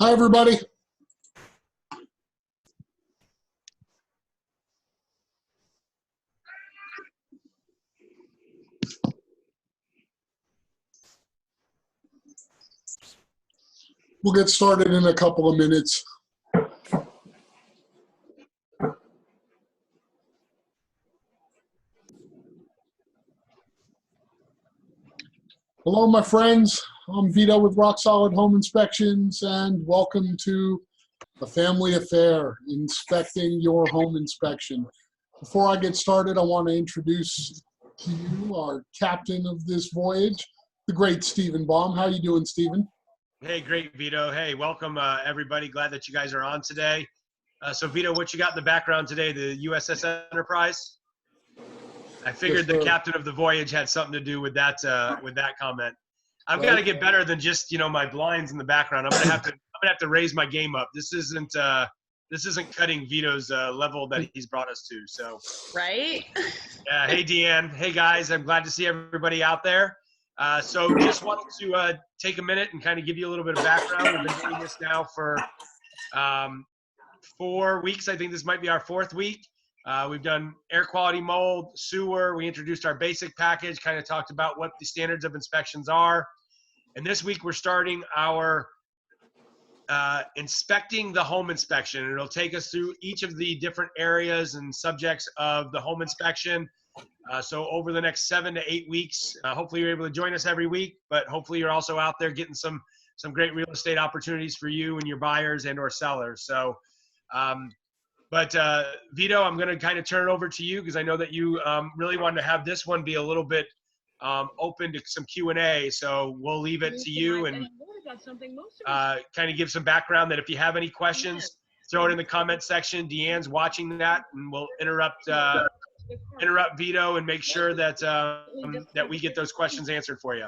Hi, everybody. We'll get started in a couple of minutes. Hello, my friends. I'm Vito with Rock Solid Home Inspections, and welcome to A Family Affair, inspecting your home inspection. Before I get started, I want to introduce to you our captain of this voyage, the great Stephen Baum. How you doing, Stephen? Hey, great, Vito. Hey, welcome, everybody. Glad that you guys are on today. So, Vito, what you got in the background today? The USS Enterprise? I figured Yes, the captain of the voyage had something to do with that comment. I've got to get better than just my blinds in the background. I'm gonna have to raise my game up. This isn't cutting Vito's level that he's brought us to. So right. Yeah. Hey, Deanne. Hey, guys. I'm glad to see everybody out there. So just wanted to take a minute and kind of give you a little bit of background. We've been doing this now for 4 weeks. I think this might be our 4th week. We've done air quality, mold, sewer. We introduced our basic package, kind of talked about what the standards of inspections are. And this week we're starting our inspecting the home inspection. And it'll take us through each of the different areas and subjects of the home inspection. So over the next 7 to 8 weeks, hopefully you're able to join us every week, but hopefully you're also out there getting some great real estate opportunities for you and your buyers and or sellers. So, Vito, I'm going to kind of turn it over to you because I know that you really wanted to have this one be a little bit open to some Q&A. So we'll leave it to you and kind of give some background that if you have any questions, throw it in the comment section. Deanne's watching that and we'll interrupt Vito and make sure that that we get those questions answered for you.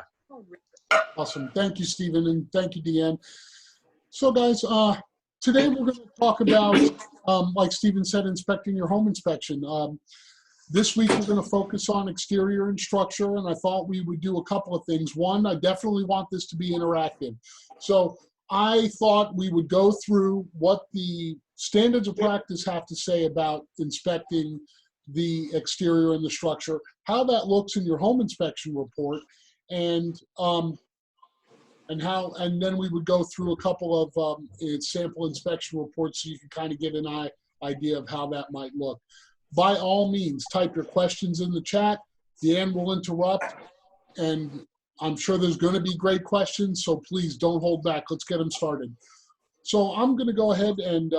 Awesome. Thank you, Stephen, and thank you, Deanne. So, guys, today we're going to talk about, like Stephen said, inspecting your home inspection. This week we're going to focus on exterior and structure, and I thought we would do a couple of things. One, I definitely want this to be interactive. So I thought we would go through what the standards of practice have to say about inspecting the exterior and the structure, how that looks in your home inspection report, and then we would go through a couple of sample inspection reports so you can kind of get an idea of how that might look. By all means, type your questions in the chat. Deanne will interrupt, and I'm sure there's going to be great questions, so please don't hold back. Let's get them started. So I'm going to go ahead and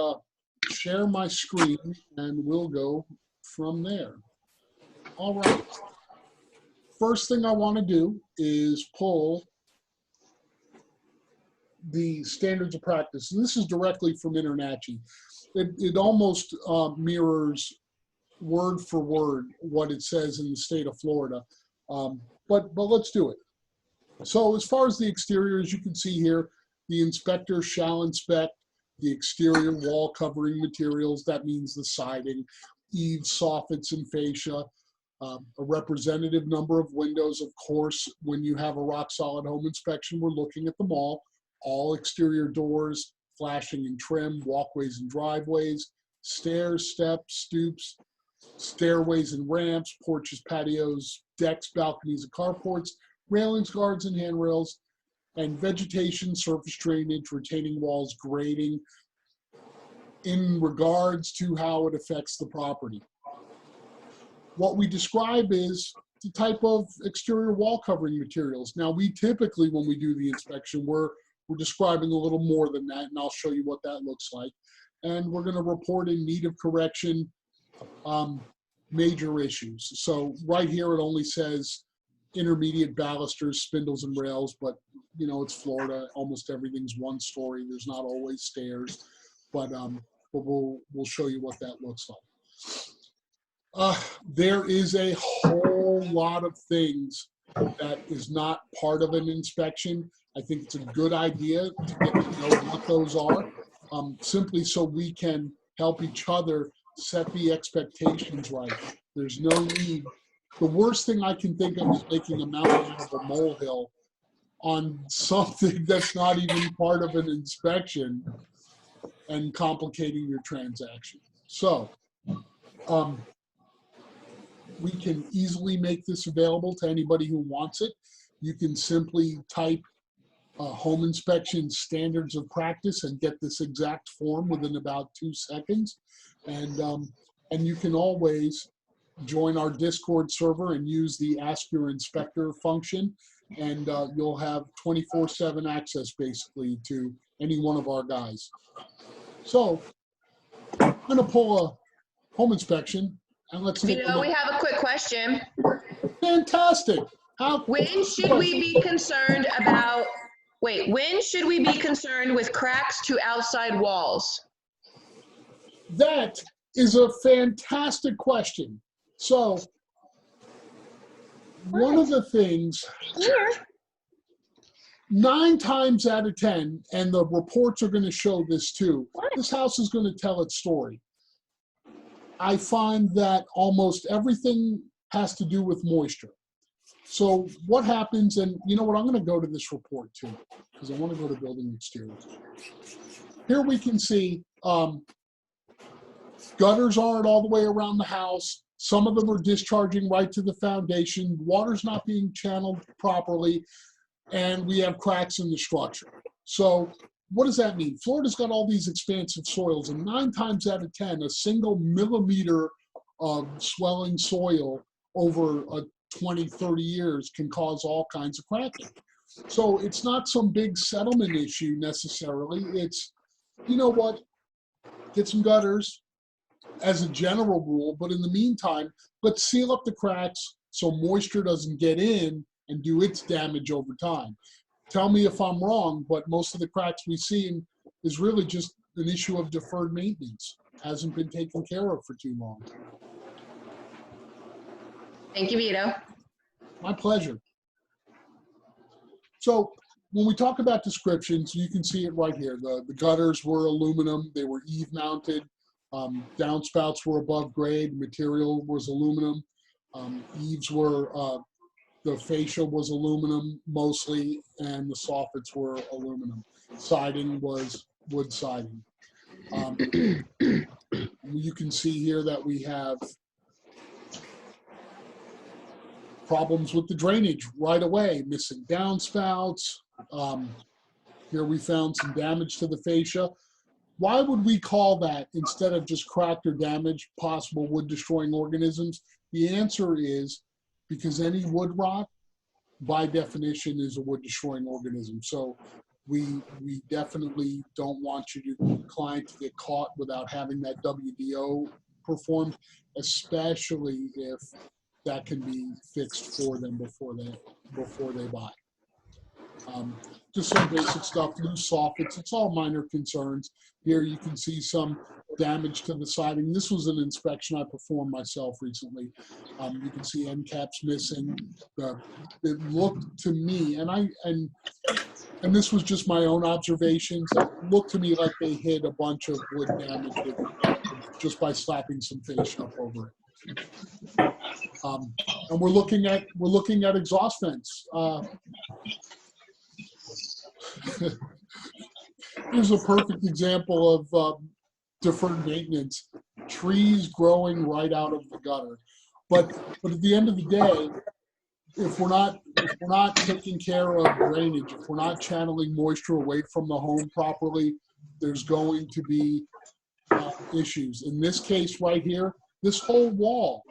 share my screen, and we'll go from there. All right. First thing I want to do is pull the standards of practice. And this is directly from InterNACHI. It almost mirrors word for word what it says in the state of Florida. But let's do it. So as far as the exterior, as you can see here, the inspector shall inspect the exterior wall covering materials. That means the siding, eaves, soffits, and fascia. A representative number of windows. Of course, when you have a rock solid home inspection, we're looking at them all exterior doors, flashing and trim, walkways and driveways, stairs, steps, stoops, stairways and ramps, porches, patios, decks, balconies, and carports, railings, guards, and handrails, and vegetation, surface drainage, retaining walls, grading, in regards to how it affects the property. What we describe is the type of exterior wall covering materials. Now, we typically, when we do the inspection, we're describing a little more than that, and I'll show you what that looks like. And we're going to report in need of correction major issues. So right here it only says intermediate balusters, spindles, and rails, but it's Florida. Almost everything's one story. There's not always stairs, but we'll show you what that looks like. There is a whole lot of things that is not part of an inspection. I think it's a good idea to get to know what those are, simply so we can help each other set the expectations right. There's no need. The worst thing I can think of is making a mountain out of a molehill on something that's not even part of an inspection and complicating your transaction. So we can easily make this available to anybody who wants it. You can simply type home inspection standards of practice and get this exact form within about 2 seconds. And you can always join our Discord server and use the Ask Your Inspector function, and you'll have 24/7 access basically to any one of our guys. So I'm going to pull a home inspection and let's take a look. We have a quick question. Fantastic. When should we be concerned about, when should we be concerned with cracks to outside walls? That is a fantastic question. So one of the things, 9 times out of 10, and the reports are going to show this too, this house is going to tell its story. I find that almost everything has to do with moisture. So what happens, and you know what, I'm going to go to this report too, because I want to go to building exteriors. Here we can see gutters aren't all the way around the house. Some of them are discharging right to the foundation. Water's not being channeled properly, and we have cracks in the structure. So what does that mean? Florida's got all these expansive soils, and 9 times out of 10, a single millimeter of swelling soil over a 20, 30 years can cause all kinds of cracking. So it's not some big settlement issue necessarily. It's, you know what, get some gutters as a general rule, but in the meantime, let's seal up the cracks so moisture doesn't get in and do its damage over time. Tell me if I'm wrong, but most of the cracks we see is really just an issue of deferred maintenance. Hasn't been taken care of for too long. Thank you, Vito. My pleasure. So when we talk about descriptions, you can see it right here. The gutters were aluminum. They were eave mounted. Downspouts were above grade. Material was aluminum. Eaves were, the fascia was aluminum mostly, and the soffits were aluminum. Siding was wood siding. You can see here that we have problems with the drainage right away, missing downspouts. Here we found some damage to the fascia. Why would we call that, instead of just cracked or damaged, possible wood destroying organisms? The answer is because any wood rot, by definition, is a wood destroying organism. So we definitely don't want the client to get caught without having that WDO performed, especially if that can be fixed for them before they buy. Just some basic stuff, loose soffits, it's all minor concerns. Here you can see some damage to the siding. This was an inspection I performed myself recently. You can see end caps missing. It looked to me, and this was just my own observations, it looked to me like they hid a bunch of wood damage just by slapping some fascia up over it. And we're looking at exhaust vents. Here's a perfect example of deferred maintenance. Trees growing right out of the gutter. But at the end of the day, if we're not taking care of drainage, if we're not channeling moisture away from the home properly, there's going to be issues. In this case right here, this whole wall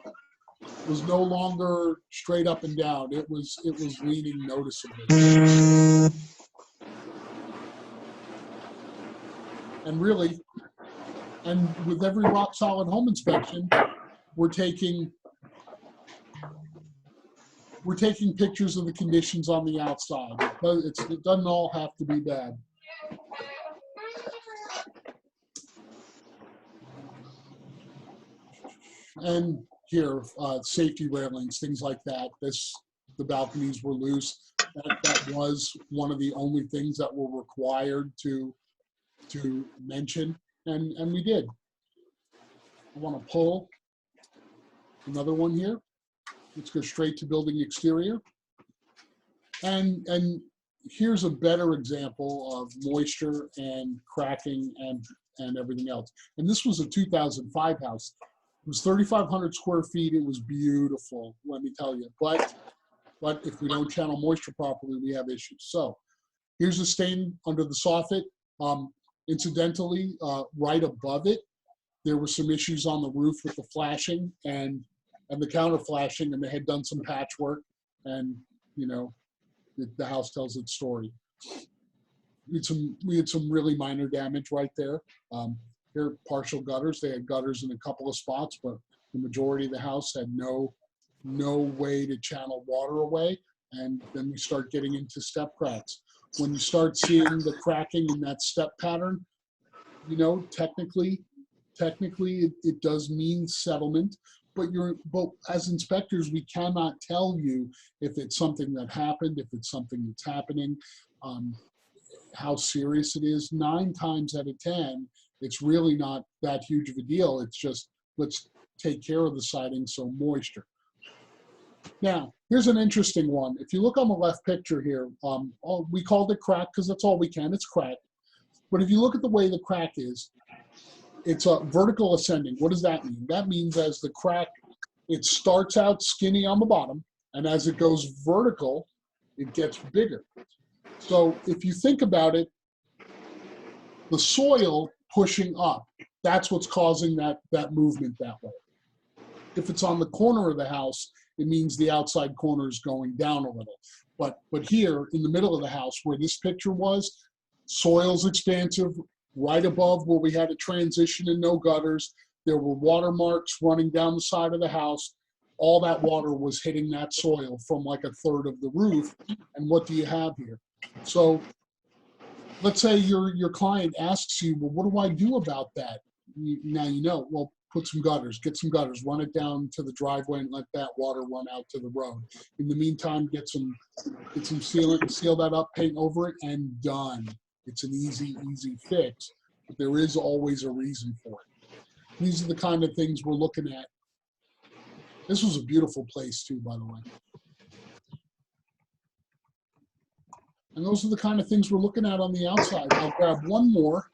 was no longer straight up and down. It was leaning noticeably. And really, and with every rock solid home inspection, we're taking pictures of the conditions on the outside. It doesn't all have to be bad. And here, safety railings, things like that. The balconies were loose. That was one of the only things that were required to mention, and we did. I want to pull another one here. Let's go straight to building exterior. And here's a better example of moisture and cracking and everything else. And this was a 2005 house. It was 3,500 square feet. It was beautiful, let me tell you. But if we don't channel moisture properly, we have issues. So here's a stain under the soffit. Incidentally, right above it, there were some issues on the roof with the flashing and the counter flashing, and they had done some patchwork, and the house tells its story. We had some really minor damage right there. Here are partial gutters. They had gutters in a couple of spots, but the majority of the house had no way to channel water away. And then we start getting into step cracks. When you start seeing the cracking in that step pattern, technically it does mean settlement. But as inspectors, we cannot tell you if it's something that happened, if it's something that's happening, how serious it is. 9 times out of 10, it's really not that huge of a deal. It's just, let's take care of the siding, so moisture. Now, here's an interesting one. If you look on the left picture here, we called it crack because that's all we can. It's cracked. But if you look at the way the crack is, it's a vertical ascending. What does that mean? That means as the crack, it starts out skinny on the bottom, and as it goes vertical, it gets bigger. So if you think about it, the soil pushing up, that's what's causing that movement that way. If it's on the corner of the house, it means the outside corner is going down a little. But here in the middle of the house where this picture was, soil's expansive. Right above where we had a transition and no gutters, there were watermarks running down the side of the house. All that water was hitting that soil from like a third of the roof. And what do you have here? So let's say your client asks you, well, what do I do about that? Now well, put some gutters, get some gutters, run it down to the driveway and let that water run out to the road. In the meantime, get some sealant, seal that up, paint over it, and done. It's an easy fix, but there is always a reason for it. These are the kind of things we're looking at. This was a beautiful place too, by the way. And those are the kind of things we're looking at on the outside. I'll grab one more.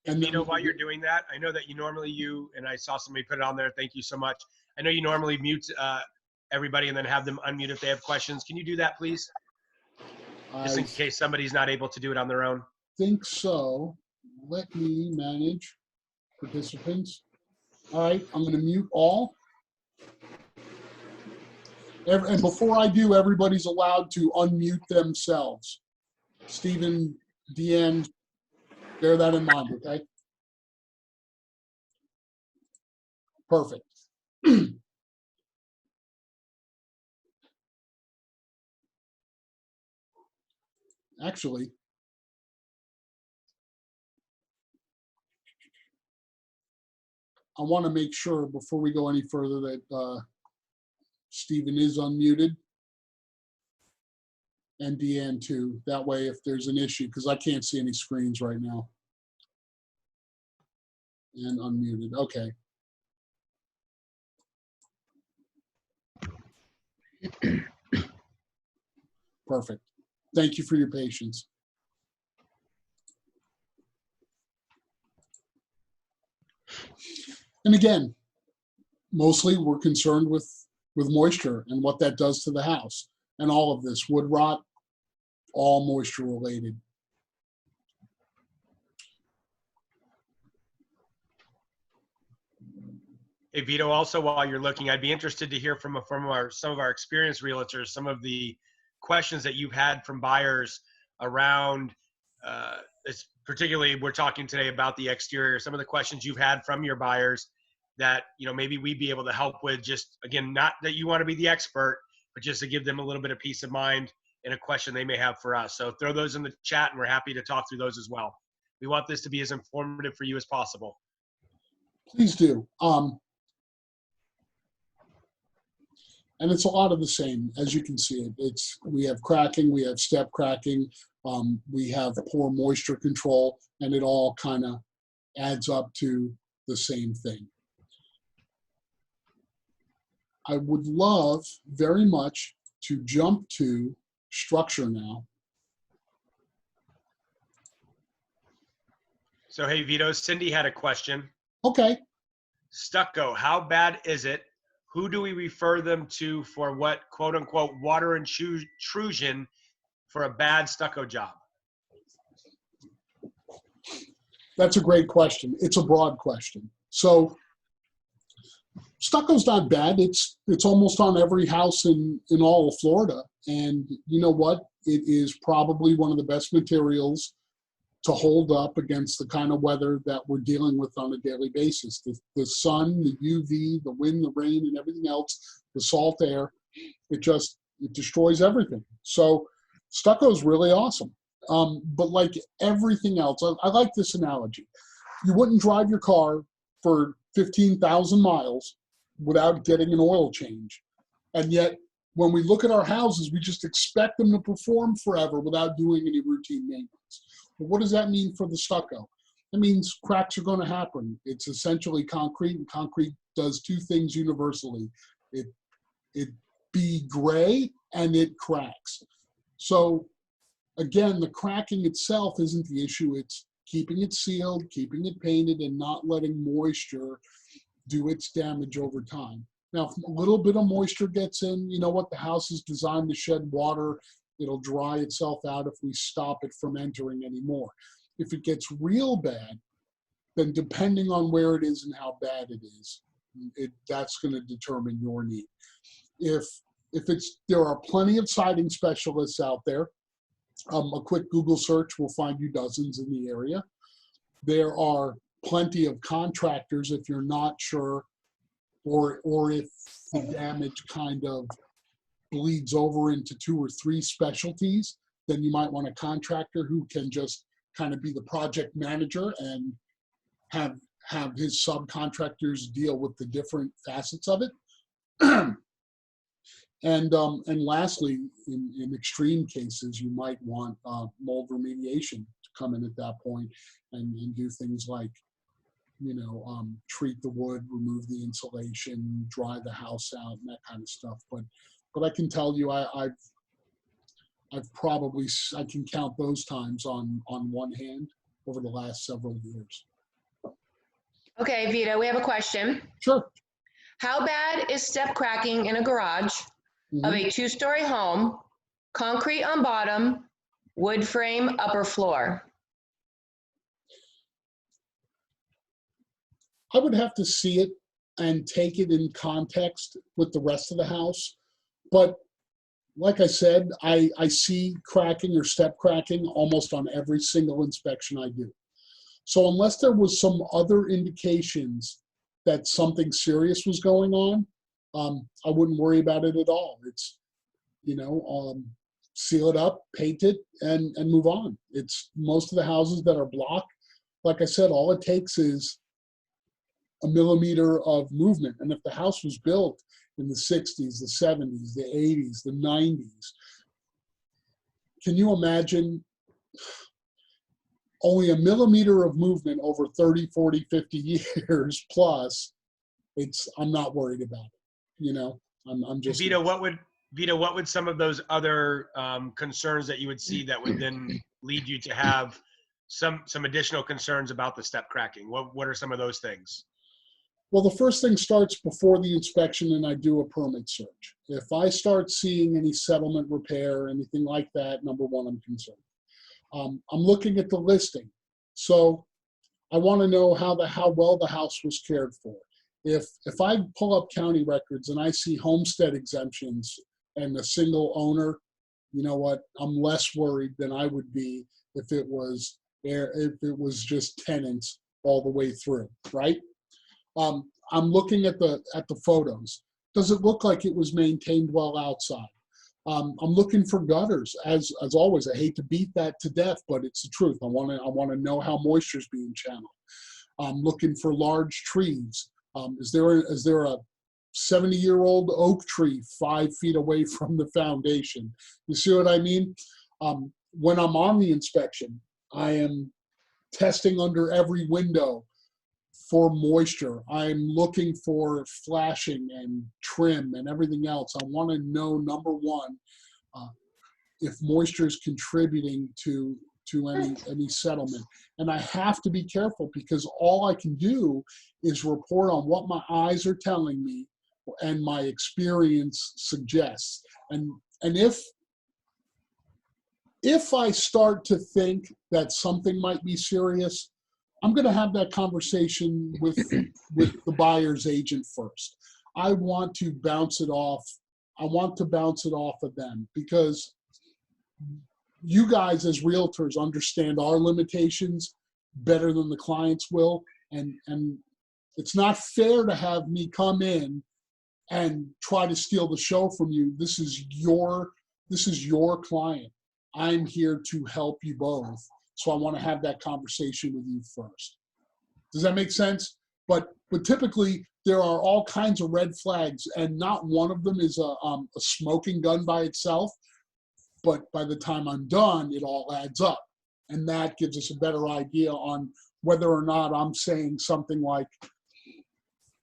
And while you're doing that, I know that and I saw somebody put it on there. Thank you so much. I know you normally mute everybody and then have them unmute if they have questions. Can you do that, please? Just in case somebody's not able to do it on their own. Think so. Let me manage participants. All right, I'm going to mute all. And before I do, everybody's allowed to unmute themselves. Stephen, Deanne, bear that in mind, okay? Perfect. Actually, I want to make sure before we go any further that Stephen is unmuted and Deanne too. That way, if there's an issue, because I can't see any screens right now. And unmuted. Okay. Perfect. Thank you for your patience. And again, mostly we're concerned with moisture and what that does to the house. And all of this, wood rot, all moisture related. Hey, Vito, also while you're looking, I'd be interested to hear from some of our experienced realtors, some of the questions that you've had from buyers around, particularly we're talking today about the exterior, some of the questions you've had from your buyers that, maybe we'd be able to help with. Just, again, not that you want to be the expert, but just to give them a little bit of peace of mind in a question they may have for us. So throw those in the chat and we're happy to talk through those as well. We want this to be as informative for you as possible. Please do. And it's a lot of the same, as you can see. We have cracking, we have step cracking, we have poor moisture control, and it all kind of adds up to the same thing. I would love very much to jump to structure now. So, hey, Vito, Cindy had a question. Okay. Stucco, how bad is it? Who do we refer them to for what, quote unquote, water intrusion for a bad stucco job? That's a great question. It's a broad question. So stucco's not bad. It's almost on every house in all of Florida. And you know what? It is probably one of the best materials to hold up against the kind of weather that we're dealing with on a daily basis. The sun, the UV, the wind, the rain, and everything else, the salt air, it destroys everything. So stucco is really awesome. But like everything else, I like this analogy. You wouldn't drive your car for 15,000 miles without getting an oil change. And yet, when we look at our houses, we just expect them to perform forever without doing any routine maintenance. Well, what does that mean for the stucco? It means cracks are going to happen. It's essentially concrete, and concrete does two things universally. It be gray and it cracks. So again, the cracking itself isn't the issue. It's keeping it sealed, keeping it painted, and not letting moisture do its damage over time. Now, if a little bit of moisture gets in, you know what? The house is designed to shed water. It'll dry itself out if we stop it from entering anymore. If it gets real bad, then depending on where it is and how bad it is, that's going to determine your need. There are plenty of siding specialists out there. A quick Google search will find you dozens in the area. There are plenty of contractors if you're not sure, or if the damage kind of bleeds over into 2 or 3 specialties, then you might want a contractor who can just kind of be the project manager and have his subcontractors deal with the different facets of it. And lastly, in extreme cases, you might want mold remediation to come in at that point and do things like, treat the wood, remove the insulation, dry the house out, and that kind of stuff. But I can tell you, I can count those times on one hand over the last several years. Okay, Vito, we have a question. Sure. How bad is step cracking in a garage of a 2-story home, concrete on bottom, wood frame upper floor? I would have to see it and take it in context with the rest of the house. But like I said, I see cracking or step cracking almost on every single inspection I do. So unless there was some other indications that something serious was going on, I wouldn't worry about it at all. It's, seal it up, paint it, and move on. It's most of the houses that are block. Like I said, all it takes is a millimeter of movement. And if the house was built in the 60s, the 70s, the 80s, the 90s, can you imagine only a millimeter of movement over 30, 40, 50 years plus? I'm not worried about it. I'm just. Vito, what would some of those other concerns that you would see that would then lead you to have some additional concerns about the step cracking? What are some of those things? Well, the first thing starts before the inspection, and I do a permit search. If I start seeing any settlement repair, anything like that, number one, I'm concerned. I'm looking at the listing. So I want to know how well the house was cared for. If I pull up county records and I see homestead exemptions and a single owner, you know what? I'm less worried than I would be if it was just tenants all the way through, right? I'm looking at the photos. Does it look like it was maintained well outside? I'm looking for gutters. As always, I hate to beat that to death, but it's the truth. I want to know how moisture is being channeled. I'm looking for large trees. Is there a 70-year-old oak tree 5 feet away from the foundation? You see what I mean? When I'm on the inspection, I am testing under every window for moisture. I'm looking for flashing and trim and everything else. I want to know, number one, if moisture is contributing to any settlement. And I have to be careful because all I can do is report on what my eyes are telling me and my experience suggests. And if I start to think that something might be serious, I'm going to have that conversation with the buyer's agent first. I want to bounce it off. I want to bounce it off of them because you guys as realtors understand our limitations better than the clients will. And it's not fair to have me come in and try to steal the show from you. This is your client. I'm here to help you both. So I want to have that conversation with you first. Does that make sense? But typically there are all kinds of red flags, and not one of them is a smoking gun by itself. But by the time I'm done, it all adds up. And that gives us a better idea on whether or not I'm saying something like,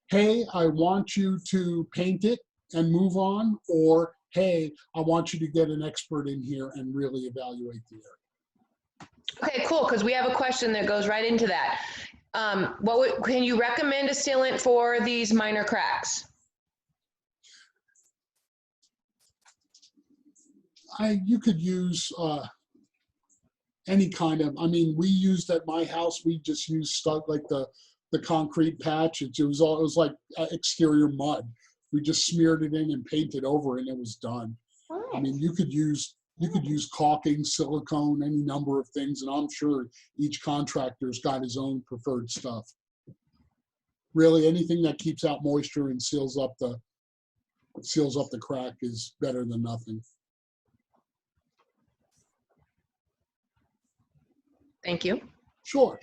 hey, I want you to paint it and move on, or hey, I want you to get an expert in here and really evaluate the area. Okay, cool, because we have a question that goes right into that. Can you recommend a sealant for these minor cracks? You could use any kind of, I mean, we used at my house, we just used stuff like the concrete patch. It was like exterior mud. We just smeared it in and painted over and it was done. Oh. I mean, you could use caulking, silicone, any number of things, and I'm sure each contractor's got his own preferred stuff. Really, anything that keeps out moisture and seals up the crack is better than nothing. Thank you. Sure.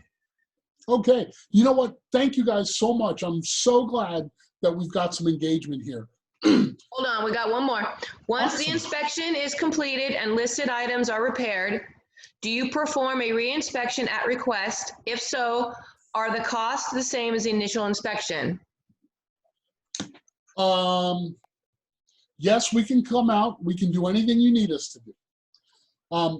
Okay. You know what? Thank you guys so much. I'm so glad that we've got some engagement here. Hold on, we got one more. Once Awesome. the inspection is completed and listed items are repaired, do you perform a reinspection at request? If so, are the costs the same as the initial inspection? Yes, we can come out. We can do anything you need us to do.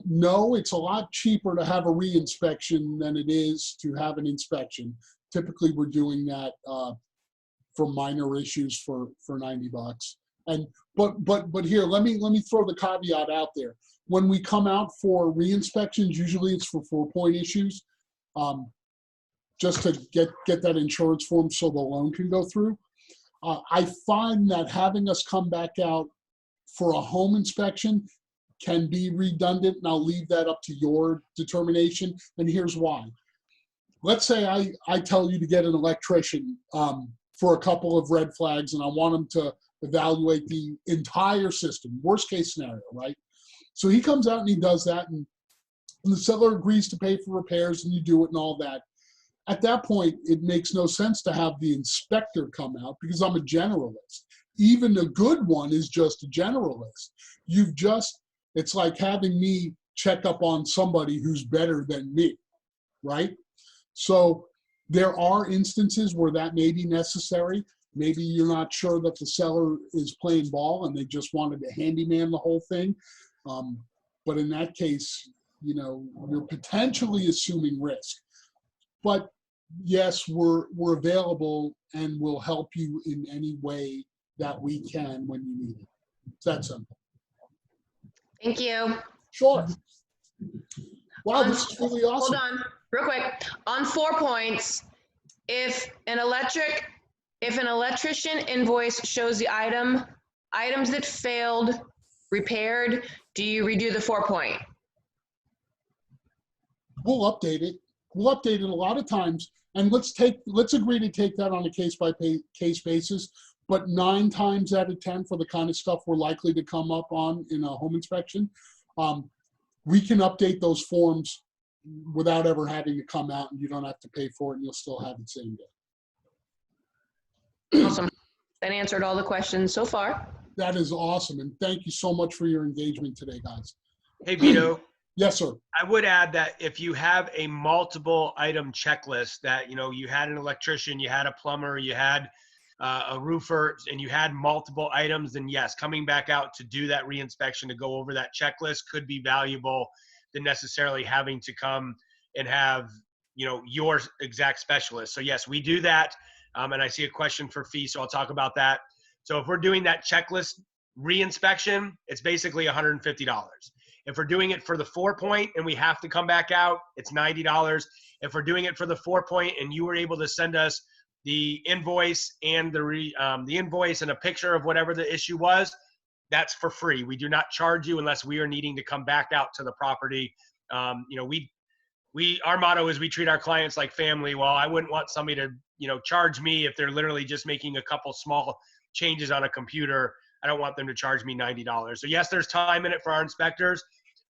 No, it's a lot cheaper to have a reinspection than it is to have an inspection. Typically, we're doing that for minor issues for $90. And but here, let me throw the caveat out there. When we come out for re-inspections, usually it's for 4-point issues, just to get that insurance form so the loan can go through. I find that having us come back out for a home inspection can be redundant, and I'll leave that up to your determination. And here's why. Let's say I tell you to get an electrician for a couple of red flags, and I want him to evaluate the entire system, worst case scenario, right? So he comes out and he does that, and the seller agrees to pay for repairs, and you do it and all that. At that point, it makes no sense to have the inspector come out because I'm a generalist. Even a good one is just a generalist. It's like having me check up on somebody who's better than me, right? So there are instances where that may be necessary. Maybe you're not sure that the seller is playing ball and they just wanted to handyman the whole thing. But in that case, you know, you're potentially assuming risk. But yes, we're available and we'll help you in any way that we can when you need it. It's that simple. Thank you. Sure. Wow, this is really awesome. Hold on, real quick. On 4 points, if an electrician invoice shows the items that failed repaired, do you redo the 4-point? We'll update it. We'll update it a lot of times. And let's agree to take that on a case-by-case basis. But 9 times out of 10 for the kind of stuff we're likely to come up on in a home inspection, we can update those forms without ever having to come out, and you don't have to pay for it, and you'll still have it same day. Awesome. That answered all the questions so far. That is awesome, and thank you so much for your engagement today, guys. Hey, Vito. Yes, sir. I would add that if you have a multiple item checklist that, you know, you had an electrician, you had a plumber, you had a roofer, and you had multiple items, then yes, coming back out to do that reinspection to go over that checklist could be valuable than necessarily having to come and have, you know, your exact specialist. So yes, we do that. And I see a question for fee, so I'll talk about that. So if we're doing that checklist reinspection, it's basically $150. If we're doing it for the 4-point and we have to come back out, it's $90. If we're doing it for the 4-point and you were able to send us the invoice and the invoice and a picture of whatever the issue was, that's for free. We do not charge you unless we are needing to come back out to the property. You know, our motto is we treat our clients like family. Well, I wouldn't want somebody to, you know, charge me if they're literally just making a couple small changes on a computer. I don't want them to charge me $90. So yes, there's time in it for our inspectors,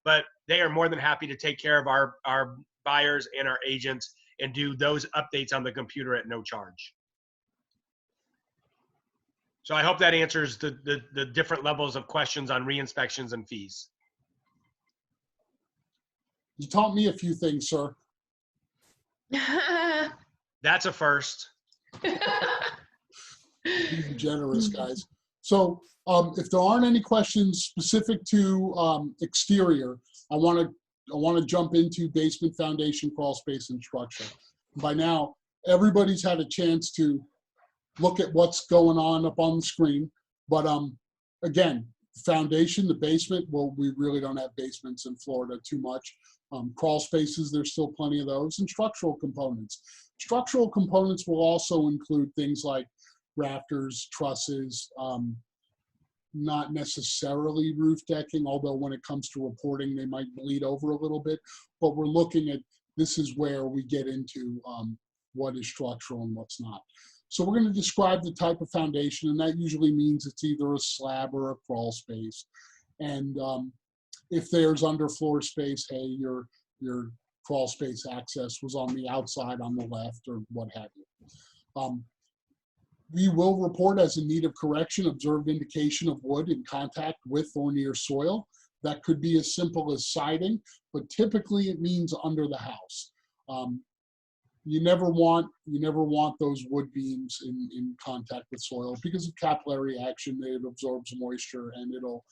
but they are more than happy to take care of our buyers and our agents and do those updates on the computer at no charge. So I hope that answers the different levels of questions on re-inspections and fees. You taught me a few things, sir. That's a first. Being generous, guys. So if there aren't any questions specific to exterior, I want to jump into basement, foundation, crawl space, and structure. By now, everybody's had a chance to look at what's going on up on the screen. But again, foundation, the basement, well, we really don't have basements in Florida too much. Crawl spaces, there's still plenty of those, and structural components. Structural components will also include things like rafters, trusses, not necessarily roof decking, although when it comes to reporting, they might bleed over a little bit. But we're looking at, this is where we get into what is structural and what's not. So we're going to describe the type of foundation, and that usually means it's either a slab or a crawl space. And if there's underfloor space, hey, your crawl space access was on the outside on the left or what have you. We will report as in need of correction, observed indication of wood in contact with or near soil. That could be as simple as siding, but typically it means under the house. You never want those wood beams in contact with soil because of capillary action. It absorbs moisture and it'll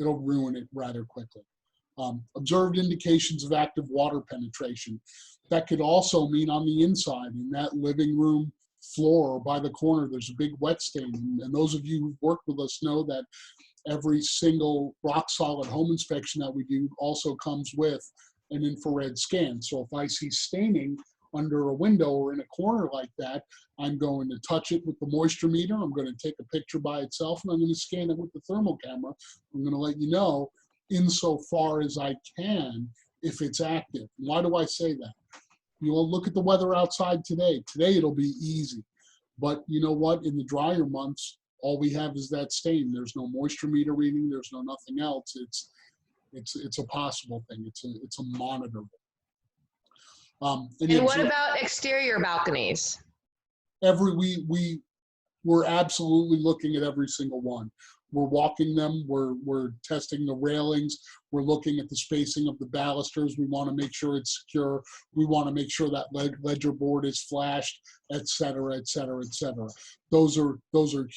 ruin it rather quickly. Observed indications of active water penetration. That could also mean on the inside, in that living room floor or by the corner, there's a big wet stain. And those of you who've worked with us know that every single rock solid home inspection that we do also comes with an infrared scan. So if I see staining under a window or in a corner like that, I'm going to touch it with the moisture meter. I'm going to take a picture by itself, and I'm going to scan it with the thermal camera. I'm going to let you know insofar as I can if it's active. Why do I say that? You know, look at the weather outside today. Today it'll be easy. But you know what? In the drier months, all we have is that stain. There's no moisture meter reading. There's no nothing else. It's a possible thing. It's a monitorable. And what about exterior balconies? We're absolutely looking at every single one. We're walking them. We're testing the railings. We're looking at the spacing of the balusters. We want to make sure it's secure. We want to make sure that ledger board is flashed, et cetera, et cetera, et cetera. Those are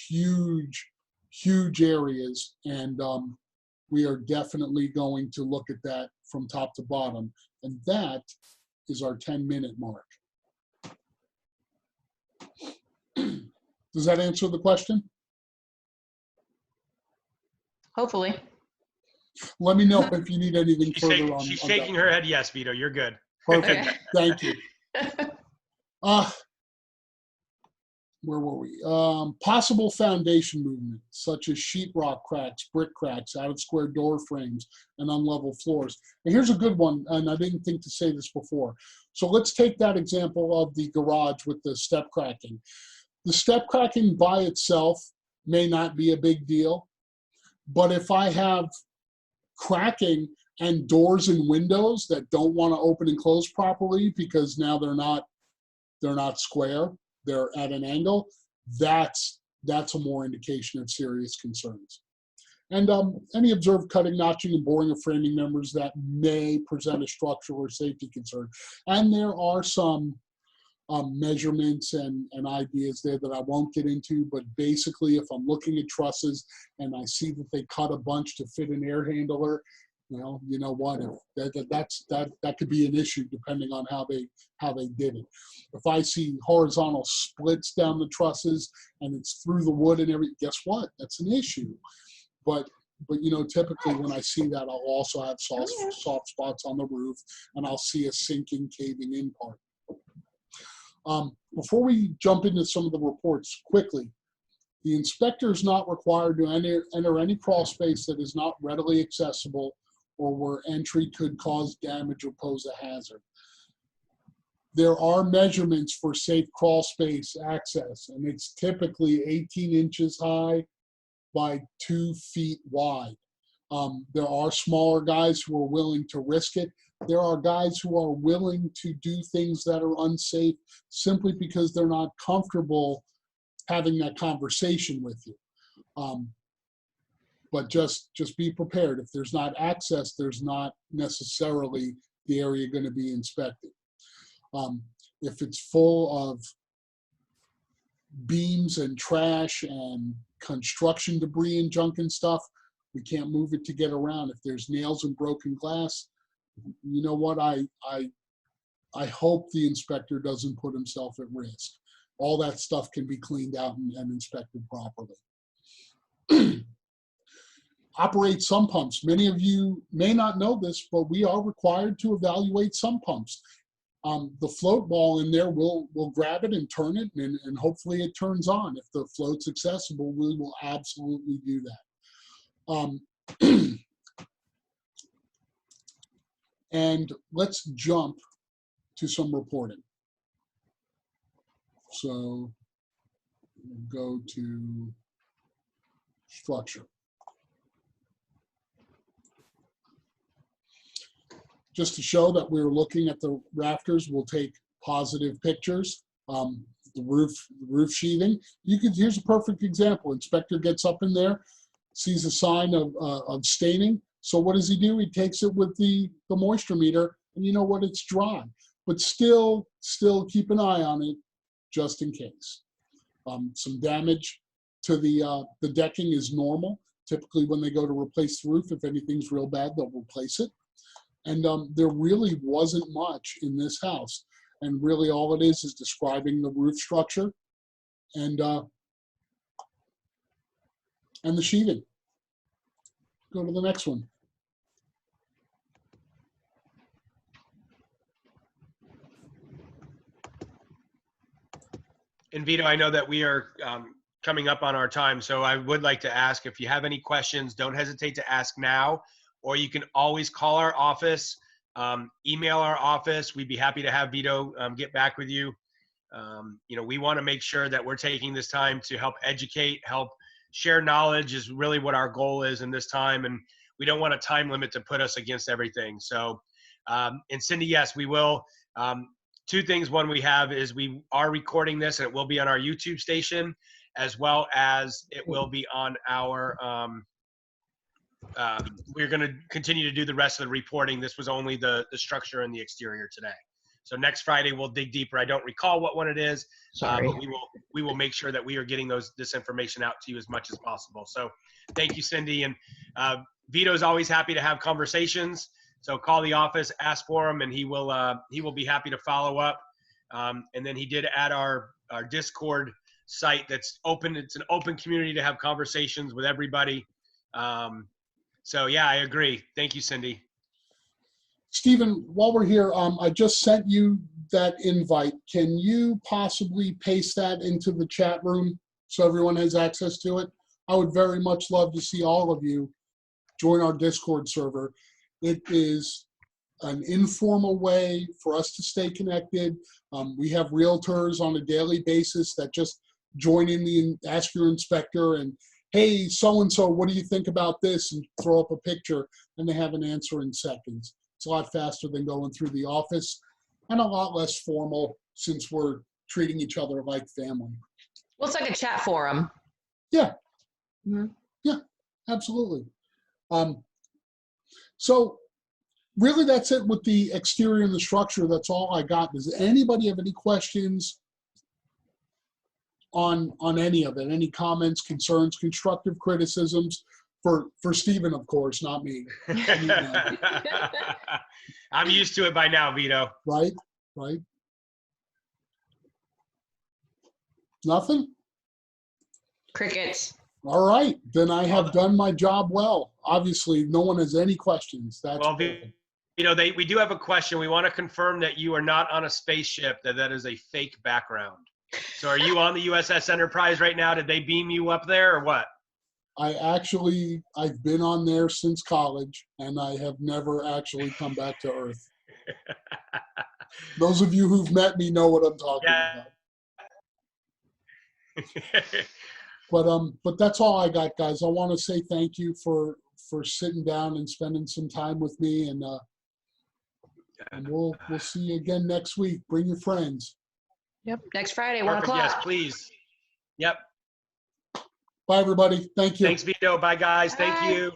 huge areas, and we are definitely going to look at that from top to bottom. And that is our 10-minute mark. Does that answer the question? Hopefully. Let me know if you need anything further on. She's shaking her head yes, Vito. You're good. Perfect. Thank you. Where were we? Possible foundation movement, such as sheetrock cracks, brick cracks, out-of-square door frames, and unlevel floors. And here's a good one, and I didn't think to say this before. So let's take that example of the garage with the step cracking. The step cracking by itself may not be a big deal, but if I have cracking and doors and windows that don't want to open and close properly because now they're not square, they're at an angle, that's a more indication of serious concerns. And any observed cutting, notching, and boring of framing members that may present a structural or safety concern. And there are some measurements and ideas there that I won't get into, but basically if I'm looking at trusses and I see that they cut a bunch to fit an air handler, Well, you know what? If that could be an issue depending on how they did it. If I see horizontal splits down the trusses and it's through the wood and everything, guess what? That's an issue. But you know, typically when I see that, I'll also have soft spots on the roof, and I'll see a sinking, caving in part. Before we jump into some of the reports quickly, the inspector is not required to enter any crawl space that is not readily accessible or where entry could cause damage or pose a hazard. There are measurements for safe crawl space access, and it's typically 18 inches high by 2 feet wide. There are smaller guys who are willing to risk it. There are guys who are willing to do things that are unsafe simply because they're not comfortable having that conversation with you. But just be prepared. If there's not access, there's not necessarily the area going to be inspected. If it's full of beams and trash and construction debris and junk and stuff, we can't move it to get around. If there's nails and broken glass, you know what? I hope the inspector doesn't put himself at risk. All that stuff can be cleaned out and inspected properly. Operate sump pumps. Many of you may not know this, but we are required to evaluate sump pumps. The float ball in there, we'll grab it and turn it, and hopefully it turns on. If the float's accessible, we will absolutely do that. And let's jump to some reporting. So we'll go to structure. Just to show that we're looking at the rafters, we'll take positive pictures. The roof sheathing. Here's a perfect example. Inspector gets up in there, sees a sign of staining. So what does he do? He takes it with the moisture meter, and you know what? It's dry. But still keep an eye on it just in case. Some damage to the decking is normal. Typically when they go to replace the roof, if anything's real bad, they'll replace it. And there really wasn't much in this house. And really all it is describing the roof structure and the sheathing. Go to the next one. And Vito, I know that we are coming up on our time, so I would like to ask, if you have any questions, don't hesitate to ask now, or you can always call our office, email our office. We'd be happy to have Vito get back with you. You know, we want to make sure that we're taking this time to help educate, help share knowledge is really what our goal is in this time, and we don't want a time limit to put us against everything. So, and Cindy, yes, we will. Two things. One we have is we are recording this, and it will be on our YouTube station, as well as it will be on our, we're going to continue to do the rest of the reporting. This was only the structure and the exterior today. So next Friday we'll dig deeper. I don't recall what one it is, but we will make sure that we are getting this information out to you as much as possible. So thank you, Cindy. And Vito's always happy to have conversations. So call the office, ask for him, and he will be happy to follow up. And then he did add our Discord site that's open. It's an open community to have conversations with everybody. So yeah, I agree. Thank you, Cindy. Stephen, while we're here, I just sent you that invite. Can you possibly paste that into the chat room so everyone has access to it? I would very much love to see all of you join our Discord server. It is an informal way for us to stay connected. We have realtors on a daily basis that just join in the Ask Your Inspector and, hey, so-and-so, what do you think about this? And throw up a picture, and they have an answer in seconds. It's a lot faster than going through the office and a lot less formal since we're treating each other like family. Well, it's like a chat forum. Yeah. Mm-hmm. Yeah, absolutely. So really that's it with the exterior and the structure. That's all I got. Does anybody have any questions on any of it? Any comments, concerns, constructive criticisms? For Stephen, of course, not me. I'm used to it by now, Vito. Right? Right? Nothing? Crickets. All right. Then I have done my job well. Obviously, no one has any questions. That's Well, perfect. Vito, we do have a question. We want to confirm that you are not on a spaceship, that is a fake background. So are you on the USS Enterprise right now? Did they beam you up there or what? I've been on there since college, and I have never actually come back to Earth. Those of you who've met me know what I'm talking about. But that's all I got, guys. I want to say thank you for sitting down and spending some time with me, and we'll see you again next week. Bring your friends. Yep. Next Friday, Perfect, 1 o'clock. yes, please. Yep. Bye, everybody. Thank you. Thanks, Vito. Bye, guys. Bye. Thank you.